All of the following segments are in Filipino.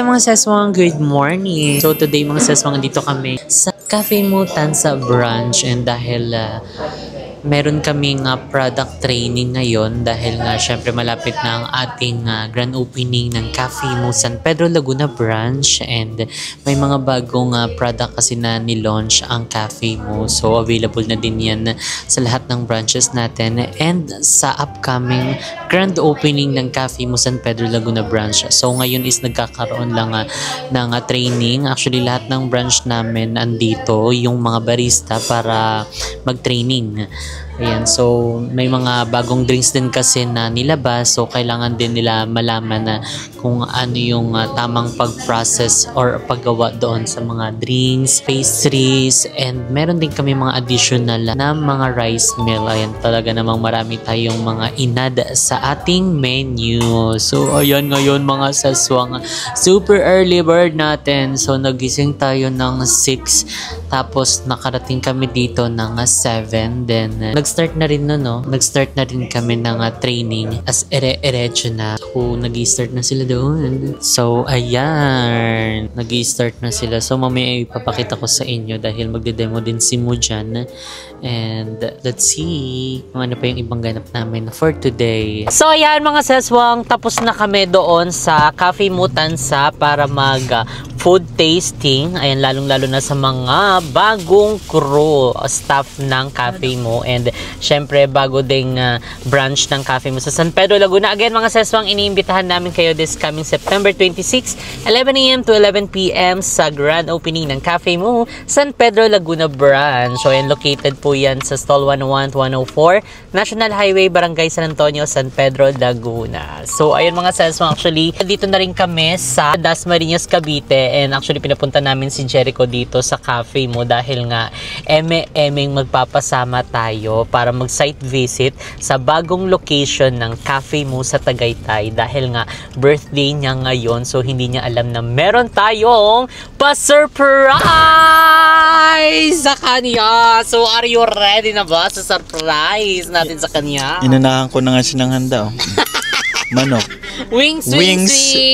Hi mga seswang, good morning! So today mga seswang, dito kami sa Cafe Mutan sa brunch, and dahil meron kaming product training ngayon dahil nga syempre malapit na ang ating grand opening ng Cafe Mo San Pedro Laguna branch, and may mga bagong product kasi na nilaunch ang Cafe Mo, so available na din yan sa lahat ng branches natin and sa upcoming grand opening ng Cafe Mo San Pedro Laguna branch. So ngayon is nagkakaroon lang ng training. Actually lahat ng branch namin andito yung mga barista para mag-training. Ayan, so may mga bagong drinks din kasi na nilabas, so kailangan din nila malaman na kung ano yung tamang pag-process or paggawa doon sa mga drinks, pastries, and meron din kami mga additional na mga rice meal. Ayan, talaga namang marami tayong mga inad sa ating menu. So ayan, ngayon mga saswang, super early bird natin. So nagising tayo ng 6, tapos nakarating kami dito ng 7, then nag-start na rin nag-start na rin kami ng training as ere-erecho na. So, nag-start na sila doon. So, ayan. Nag-start na sila. So, mamaya ipapakita ko sa inyo dahil magde-demo din si Mo dyan. And, let's see kung ano pa yung ibang ganap namin for today. So, ayan mga seswang, tapos na kami doon sa Cafe Mutansa para mag-food tasting. Ayan, lalong-lalo na sa mga bagong crew, staff ng Cafe Mo. And syempre bago ding branch ng Cafe Mo sa San Pedro Laguna. Again mga seswang, iniimbitahan namin kayo this coming September 26, 11 AM to 11 PM sa grand opening ng Cafe Mo San Pedro Laguna branch. So ayan, located po yan sa stall 101 to 104 National Highway, Barangay San Antonio, San Pedro, Laguna. So ayun mga seswang, actually dito na rin kami sa Dasmariñas, Cavite, and actually pinapunta namin si Jericho dito sa Cafe Mo dahil nga magpapasama tayo para mag-site visit sa bagong location ng Cafe Mo sa Tagaytay dahil nga birthday niya ngayon, so hindi niya alam na meron tayong pa-surprise sa kanya. So are you ready na ba sa surprise natin sa kanya? Inunahan ko na nga siya ng handa. Manok. Wings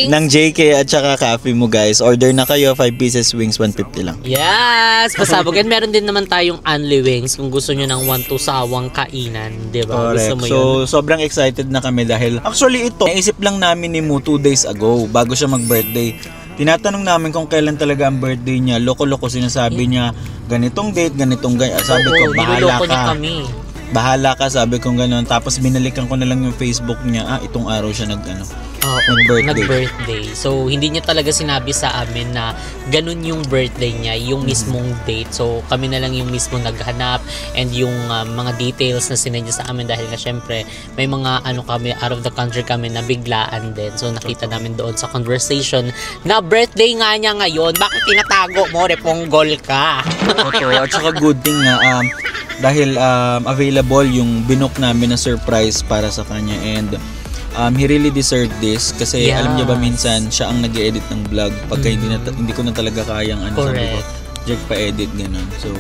ng JK at saka Cafe Mo, guys. Order na kayo, 5 pieces wings, 150 lang. Yes! Pasabog. And meron din naman tayong only wings kung gusto nyo ng 1 to sawang kainan. Diba? Correct. Gusto mo so, yun? sobrang excited na kami dahil actually ito, naisip lang namin ni Mo 2 days ago bago siya mag-birthday. Tinatanong namin kung kailan talaga ang birthday niya. Loko-loko sinasabi niya, ganitong date, ganitong gaya. Sabi ko, bahala ka. Bahala ka, sabi kong gano'n. Tapos binalikan ko na lang yung Facebook niya. Itong araw siya nag-birthday. So, hindi niya talaga sinabi sa amin na ganun yung birthday niya, yung mismong date. So, kami na lang yung mismo naghanap and yung mga details na sinend niya sa amin dahil nga syempre may mga kami, out of the country kami na biglaan din. So, nakita namin doon sa conversation na birthday nga niya ngayon. Bakit tinatago mo? Reponggol ka. Okay, at saka good thing na dahil available yung binook namin na surprise para sa kanya, and he really deserved this kasi alam niya ba, minsan siya ang nag-edit ng vlog pagka hindi ko na talaga kayang sabi ko, Jack pa-edit ganun. So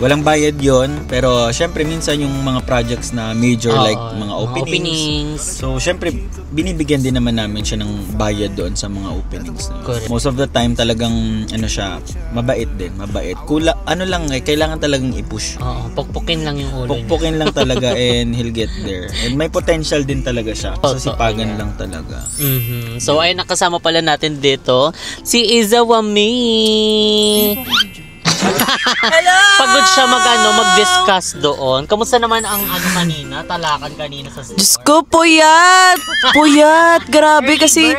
walang bayad yon, pero syempre minsan yung mga projects na major like mga openings. So syempre binibigyan din naman namin siya ng bayad doon sa mga openings. Most of the time talagang siya, mabait din, mabait. Kailangan talagang i-push. Pukpukin lang yung ulo niya. Pukpukin lang talaga and he'll get there. And may potential din talaga siya. Sasipagan lang talaga. So ayun, nakasama pala natin dito si Izawami. Hello! Pagod siya mag-discuss doon. Kamusta naman ang kanina? Talakan kanina sa store? Diyos ko, puyat! Puyat! Grabe kasi,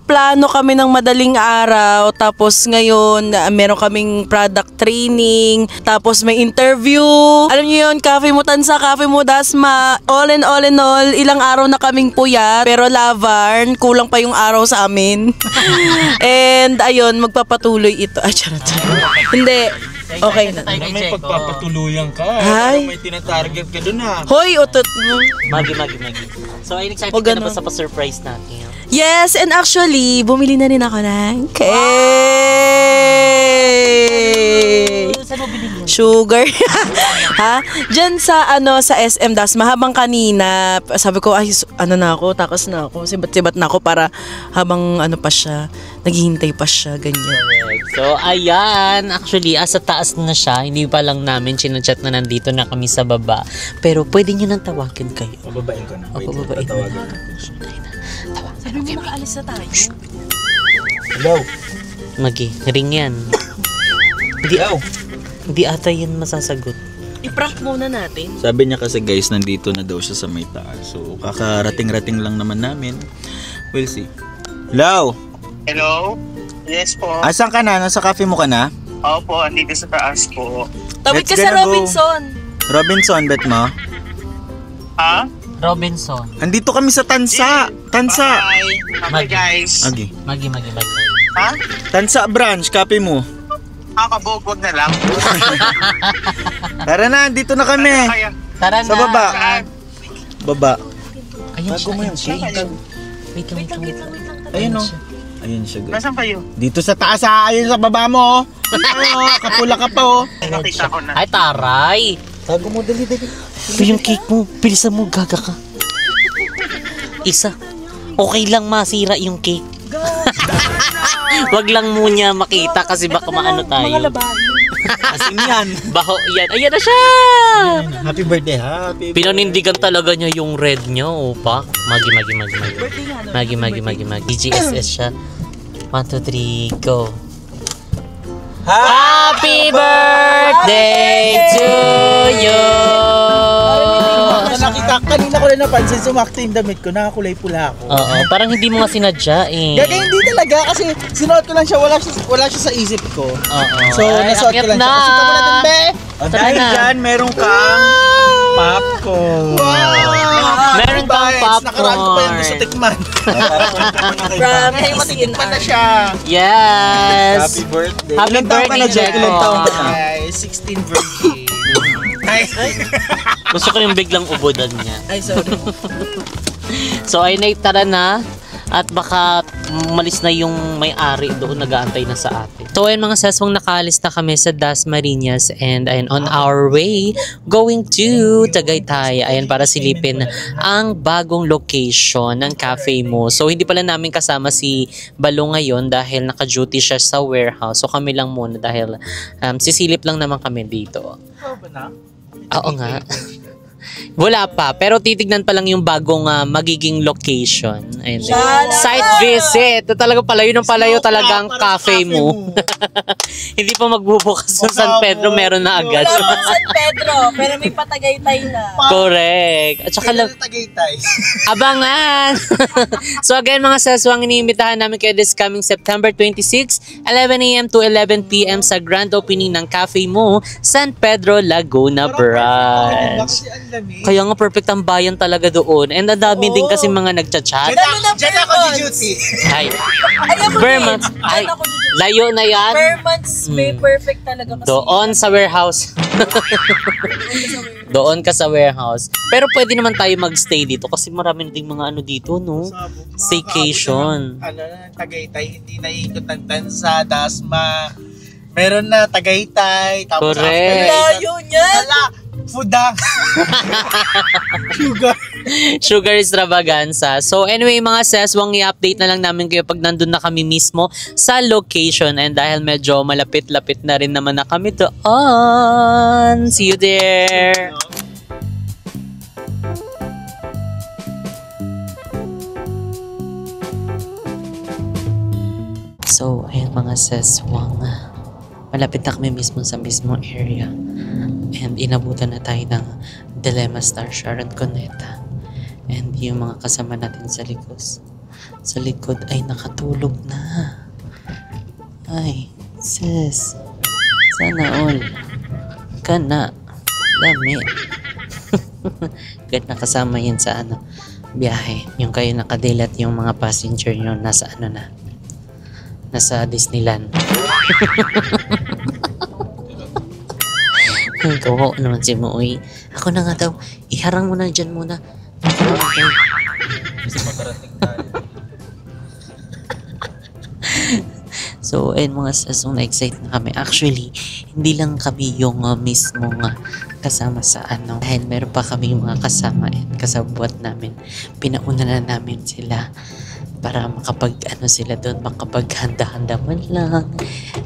plano kami ng madaling araw. Tapos ngayon, meron kaming product training. Tapos may interview. Alam niyo yun, Cafe Mo Tansa, Cafe Mo Dasma. All in all, ilang araw na kaming puyat. Pero Lavarn, kulang pa yung araw sa amin. And ayun, magpapatuloy ito. Charot. Hindi. Okay na. May pagpapatuluyan ka. May tinatarget ka dun Hoy, utot mo. Magi. So, ay excited ka na ba sa pa-surprise natin? Yes, and actually, bumili na rin ako ng cake. Saan mo binili Sugar. Ha? Diyan sa sa SM Dasma habang kanina sabi ko ay na ako, takas na ako, sibat-sibat na ako para habang pa siya, naghihintay pa siya ganyan. So, ayan. Actually, sa taas na siya. Hindi pa lang namin chinachat na nandito na kami sa baba. Pero pwede nyo nang tawagin kayo. Pababain ko na. Pababain mo na. Sabi mo nakaalis na tayo. Hello. Magi, ring yan. Hello. Hindi ata yan masasagot. I-prank muna natin. Sabi niya kasi guys, nandito na daw siya sa may taas. So, kakarating-rating lang naman namin. We'll see. Hello. Hello? Yes po. Asan ka na? Nasa cafe mo ka na? Opo, andito sa taas po. Tawid Let's ka sa gonna go. Robinson. Robinson, bet mo? Ha? Robinson. Andito kami sa Tansa. Tansa. Bye. Okay guys. Okay. Magi. Ha? Tansa branch, cafe mo. Kabog, wag na lang. Tara na, dito na kami. Kaya, Tara na. Sa baba. saan? Baba. Ayun Bago mo yung siya. cake. Wait lang. Ayun o. Ayun siya guys. Nasaan kayo? Dito sa taas ha. Ayun sa baba mo. Kapula ka pa oh. Nakita ko na. Ay, taray. Tago mo, dali. Ito yung cake mo. Bilisan mo, gaga ka. Isa. Okay lang masira yung cake. Wag lang muna makita kasi baka maano tayo. Mga labahin. Asin yan. Baho yan. Ayan na siya! Happy birthday, happy birthday. Pinanindigan talaga niya yung red niya, opa. Magi. DGSS siya. 1, 2, 3, go. Happy birthday to you! Nakita, kanina ko na napansin, sumakto yung damit ko, nakakulay pula ako. Oo, parang hindi mo nga sinadya eh. Gaga, hindi talaga kasi sinuot ko lang siya, wala siya sa isip ko. Oo. So, Ay, nasuot ko akyat lang siya. na. Kasi ka muna dun, be! Tara Dahil na. dyan, meron kang popcorn. Meron kang popcorn. Nakaraan ko pa yung gusto tikman. Promise. Matikman na siya. Yes! Happy birthday. Happy Ilan taon ka na, birthday, Jack? Ilan Jack. taon ka na? Ay, 16 birthday. Gusto ko yung biglang ubodan niya. Ay, sorry. So ay tara na at baka malis na yung may-ari doon nag-aantay na sa atin. So ayun mga seswang, nakaalis na kami sa Dasmariñas and ayun on our way going to Tagaytay. Ayun para silipin ang bagong location ng cafe mo. So hindi pala namin kasama si Balo ngayon dahil naka-duty siya sa warehouse. So kami lang muna dahil sisilip lang naman kami dito. Oo nga. Wala pa, pero titignan pa lang yung bagong magiging location. Ayun. Site visit. Talaga palayo ng palayo talaga ang cafe mo. Hindi pa magbubukas sa San Pedro, meron na agad. Wala pa San Pedro, pero may patagaytay na. Correct. At saka lang, Tagaytay. abangan! So again mga seswang, iniimbitahan namin kayo this coming September 26, 11 a.m. to 11 p.m. sa grand opening ng cafe mo, San Pedro, Laguna Branch. Kaya nga perfect ang bayan talaga doon. And ang dami din kasi mga nagchat-chat. Diyan ako duty. Ay, Ay, Vermont. Ay, layo na yan. per months, may perfect talaga kasi. Doon sa warehouse. Doon ka sa warehouse. Pero pwede naman tayo magstay dito kasi marami na ding mga ano dito, no? Staycation. Tagaytay, hindi naikot ng Tansa, Dasma. Meron na Tagaytay. Tapos Correct. Layo niyan. Fudang. Sugar. Sugar extravaganza. So anyway mga seswang, i-update na lang namin kayo pag nandun na kami mismo sa location. And dahil medyo malapit-lapit na rin naman na kami doon. See you there! So, ayan mga seswang, malapit na kami mismo sa mismo area. And inabutan na tayo ng Dilemma Star Sharon Cuneta. And yung mga kasama natin sa likod ay nakatulog na. Ay, sis. Sana all. Kana. Dami. Kahit nakasama yun sa biyahe. Yung kayo nakadilat, yung mga passenger nyo nasa nasa Disneyland. Kawawa naman si Mooy. Ako na nga daw, iharang mo na dyan muna. So, ayun mga sasong na-excite na kami. Actually, hindi lang kami yung mismong kasama sa ano. Dahil meron pa kami mga kasama at kasabwat namin. Pinauna na namin sila para makapag ano sila doon, makapaghanda-handa man lang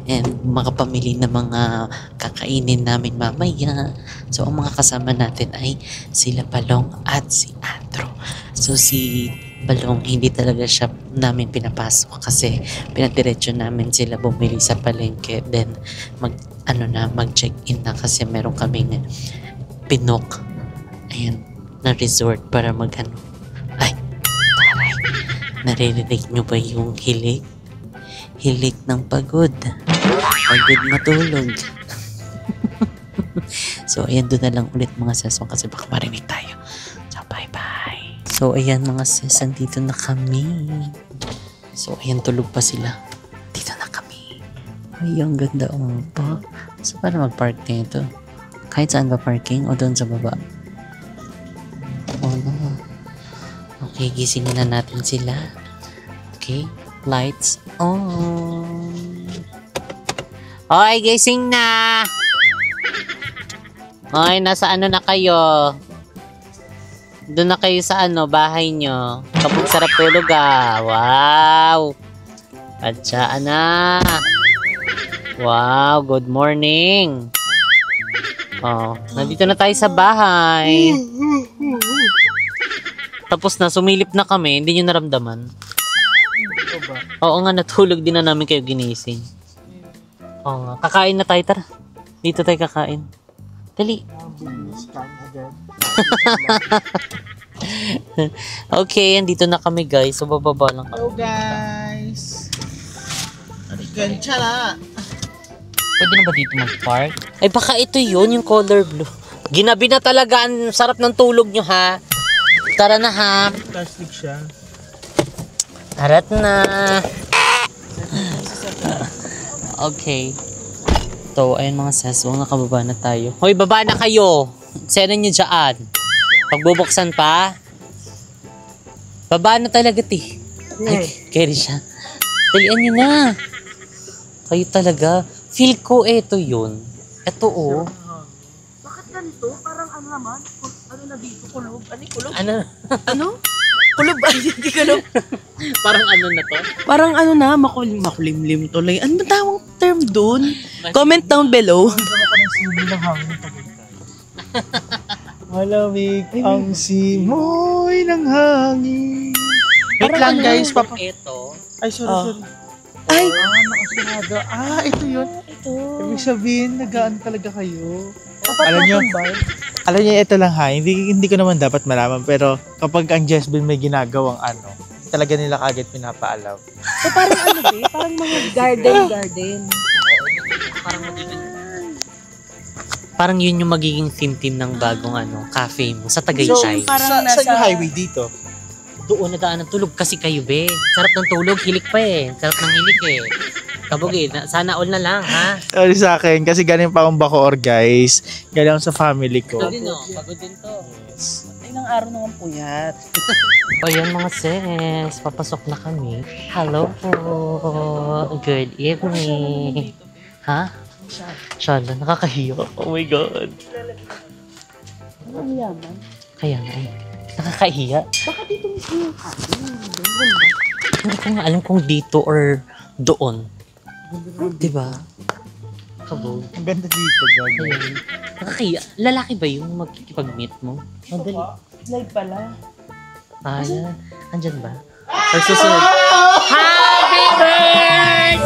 and makapamili ng mga kakainin namin mamaya. So ang mga kasama natin ay sila Balong at si Andrew. So si Balong hindi talaga siya namin pinapasok kasi pinadiretso namin sila bumili sa palengke, then mag check-in na kasi meron kaming pinok na resort para naririnig nyo ba yung hilik? Hilik ng pagod. Pagod matulog. So, ayan, doon na lang ulit mga sesong kasi baka marinig tayo. So, bye-bye. So, ayan mga ses, dito na kami. So, ayan, tulog pa sila. Dito na kami. Ay, ang ganda pa. So, para mag-park dito? Kahit saan ba parking o doon sa baba? Oh, no. Okay, gisingin na natin sila. Okay, lights on. Hoy, gising na! Hoy, nasa ano na kayo? Doon na kayo sa bahay nyo. Kapag sarap tulog Wow! Patsaan na! Wow, good morning! Oh, nandito na tayo sa bahay. Tapos na, sumilip na kami, hindi nyo naramdaman. Oo nga, natulog din na namin kayo ginising. Oo nga, kakain na tayo, tara. Dito tayo kakain. Dali. Okay, andito na kami guys, so bababa lang kami. Hello guys! Gancha na! Pwede na ba dito mag-park? Ay baka ito yun, yung color blue. Ginabi na talaga, ang sarap ng tulog nyo ha. Tara na ha. Plastic siya. Tarat na. Okay. So, ayun mga seswang, nakababa na tayo. Hoy, baba na kayo. Sena nyo dyan. Pagbubuksan pa. Baba na talaga, ti. Ay, carry siya. Dalian nyo na. Kayo talaga. Feel ko, eto yun. Eto, oh. Bakit ganito? Parang ano naman? Ano na dito? Kulog? Ano kulog? Ano? Ano? Kulog ba? Hindi kulog. Parang ano na to? Parang ano na, makulimlim tuloy. Ano ba tawang term dun? Comment down below. Malamig ang simoy ng hangin. Wait lang guys, papa. Ito. Ay, sorry. Ay! Nakasunada. Ito yun. Ito. Ibig sabihin, nagaan talaga kayo. Alam niyo, ito lang ha, hindi ko naman dapat malaman, pero kapag ang Jezbel may ginagawang talaga nila kagad pinapaalam. So parang ano ba? Parang mga garden. Parang yun yung magiging theme ng bagong cafe mo sa Tagaytay. parang Sa nasa... highway dito. Doon na daan ng tulog kasi kayo, be. Sarap ng tulog, hilik pa eh. Sarap ng hilik eh. Kabog eh, sana all na lang, ha? Sorry sa akin, kasi galing pa akong Bacoor, guys. Galing ako sa family ko. Ito din, oh. Pagod din to. Ilang araw naman puyat. O yan mga sis, papasok na kami. Hello po. Good evening. Ha? Shala, nakakahiya. Oh my God. Ang yaman. Kaya nga eh. Nakakahiya. Baka dito mismo yung kain. Hindi ko nga alam kung dito or doon. Diba? Kabog. Ang ganda dito, gago. Ayan. Nakakahiya. Lalaki ba yung magkikipag-meet mo? Madali. Slide pala. Yan. Andyan ba? Or susunod? Happy birthday!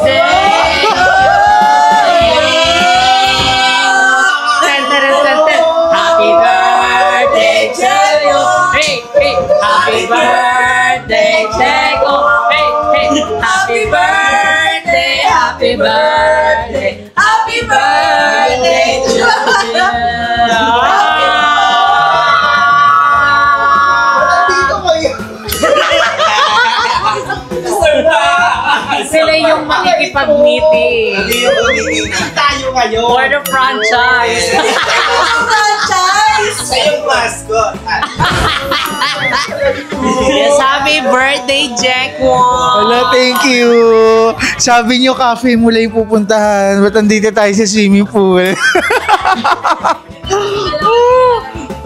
Happy birthday to you! Hey! Hey! Happy birthday, Checo! Hey! Hey! Happy birthday! Happy birthday! Happy birthday to you! Sila yung makikipag-meeting. Tayo ngayon. For the franchise. Franchise! Sa'yo mascot. Yes, happy birthday, Jeko! Wala, thank you. Sabi niyo, cafe mo lang yung pupuntahan. Ba't andito tayo sa swimming pool?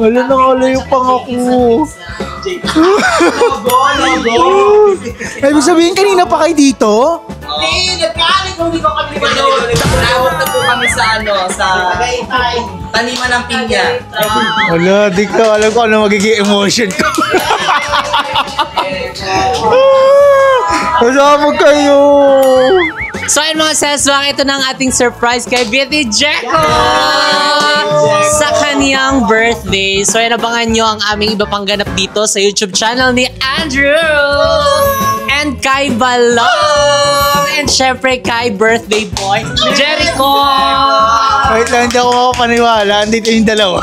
Wala na kala yung pangako. Ibig sabihin, kanina pa kayo dito? Hindi, nagkaalit kung hindi ko kami gano'n. Naawag na po kami sa taniman ng pinya. Wala, di ko alam kung ano magiging emotion ko. Kasama kayo. So ayun mga seswang, ito na ang ating surprise kay Beauty Jeko! Sa kaniyang birthday. So ayun, abangan nyo ang aming iba pang ganap dito sa YouTube channel ni Andrew! And kay Balong! And syempre kay birthday boy, Jericho! Wait lang, hindi ako makapaniwala. Andito yung dalawa.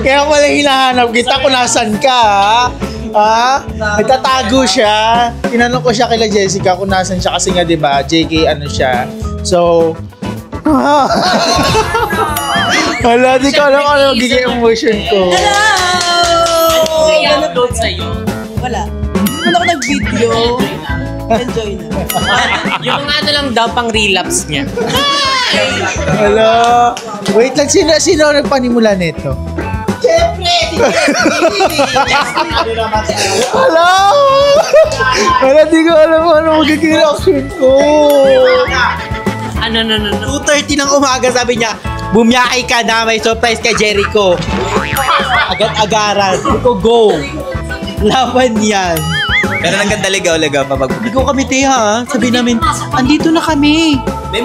Kaya pala hinahanap kita kung nasan ka, ha? Nagtatago siya. Tinanong ko siya kila Jessica kung nasan siya kasi nga, di ba, JK ano siya. So, wala, di ko alam kung ano magiging emotion ko. Ano kaya upload sa'yo? Wala. Hindi ako nag-video. Enjoy na. Yung mga ano lang daw pang relapse niya. Hello. Wait lang, sino nagpanimula nito? Hello! Wala, di ko alam kung ano magiging reaction ko. Ano. 2:30 ng umaga sabi niya, bumiyakay ka na, may surprise kay Jericho. Agad-agaran. Ko go. Laban yan. Pero nagkanda ligaw-ligaw pa pag... Ligaw kami, Teha. Sabi namin, andito na kami.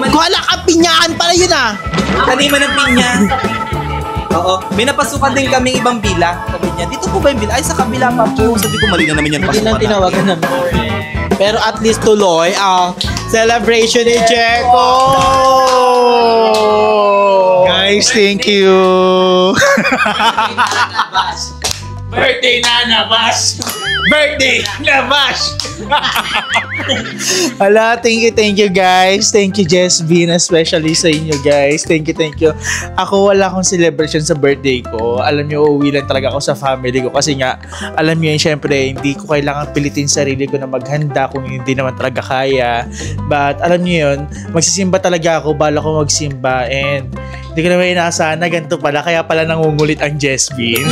Kuhala ka, pinyahan pala yun ah. Taniman ng pinya. Oo. May napasukan din kaming ibang bila. Sabi niya, dito po ba yung bila? Ay, sa kabila pa po. Sabi ko, mali na naman yan. Pasukan na. Tinawagan namin. Pero at least tuloy ang celebration ni Jeko! Guys, thank you. Birthday na Bash! Birthday na Bash! Hala, thank you guys. Thank you Jess Bean, especially sa inyo guys. Thank you. Ako wala akong celebration sa birthday ko. Alam niyo, uuwi lang talaga ako sa family ko kasi nga, alam niyo yun, syempre, hindi ko kailangan pilitin sarili ko na maghanda kung hindi naman talaga kaya. But alam niyo yun, magsisimba talaga ako, bala ko magsimba, and hindi ko naman inaasahan na ganito pala, kaya pala nangungulit ang Jess Bean.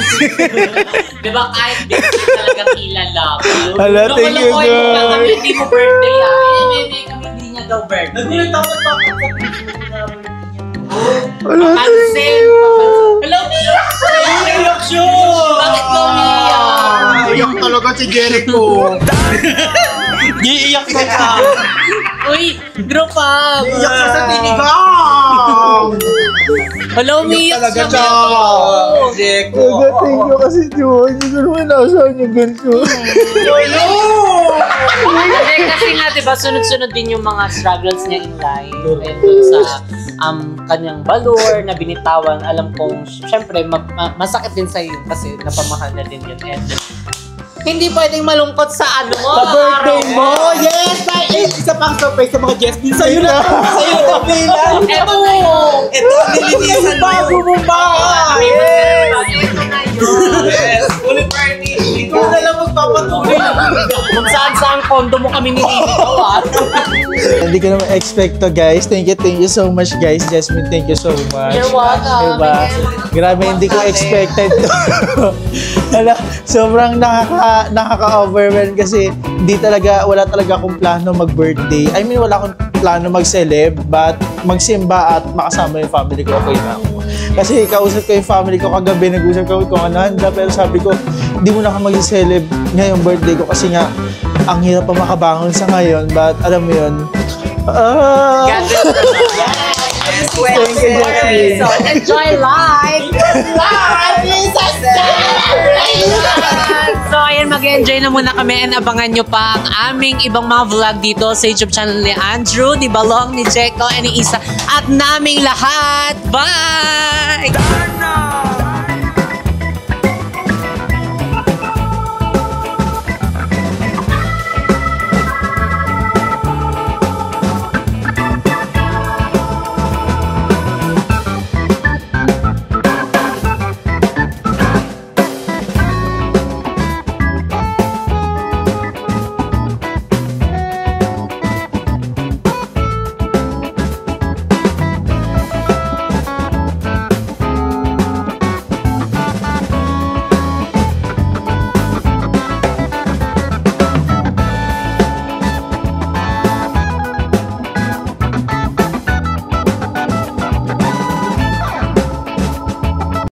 Diba kahit di ko talagang kilala. Hala, thank you guys. Hindi mo birthday ah. Hindi kami hindi niya daw birthday. Nagulat ako pa. Hala, Cancel! Hello, Mia! Reaction! Bakit ko, Mia? iyak talaga si Jericho. Iiyak ka ka. Uy, group up! Iiyak ka sa tinigang! Hello, Mia! Talaga siya. Jeko. Thank you kasi hindi ko naman naasahan yung ganito. Hindi, kasi nga, diba, sunod-sunod din yung mga struggles niya in life. And dun sa kanyang valor na binitawan, alam kong, syempre, masakit din sa'yo kasi napamahal na din yun. And hindi pwedeng malungkot sa ano mo. Sa birthday mo! Yes! Isa pang surprise sa mga Jess Bean. Sa'yo na! Sa'yo na bilang! Eto! Ito ang nilinisan mo! Bago mo ba? Yes! Ulit party! Ikaw na lang magpapatuloy. Kung saan-saan kondo mo kami nililigaw ah. Hindi ko naman expect to guys. Thank you so much guys. Jasmine, thank you so much. You're welcome. Diba? Grabe, hindi ko expected to. Wala, sobrang nakaka-overwhelm kasi wala talaga akong plano mag-birthday. I mean, wala akong plano mag-celeb, but magsimba at makasama yung family ko, okay na ako. Kasi kausap ko yung family ko kagabi, nag-usap ko kung ano handa, pero sabi ko, hindi mo na ako mag-celeb ngayong birthday ko kasi nga, ang hirap pa makabangon sa ngayon, but alam mo yun, thank you, Jackie. So, enjoy life! Life is a So, ayan, mag-enjoy na muna kami and abangan nyo pa ang aming ibang mga vlog dito sa YouTube channel ni Andrew, ni Balong, ni Jeko, and ni Isa, at naming lahat. Bye!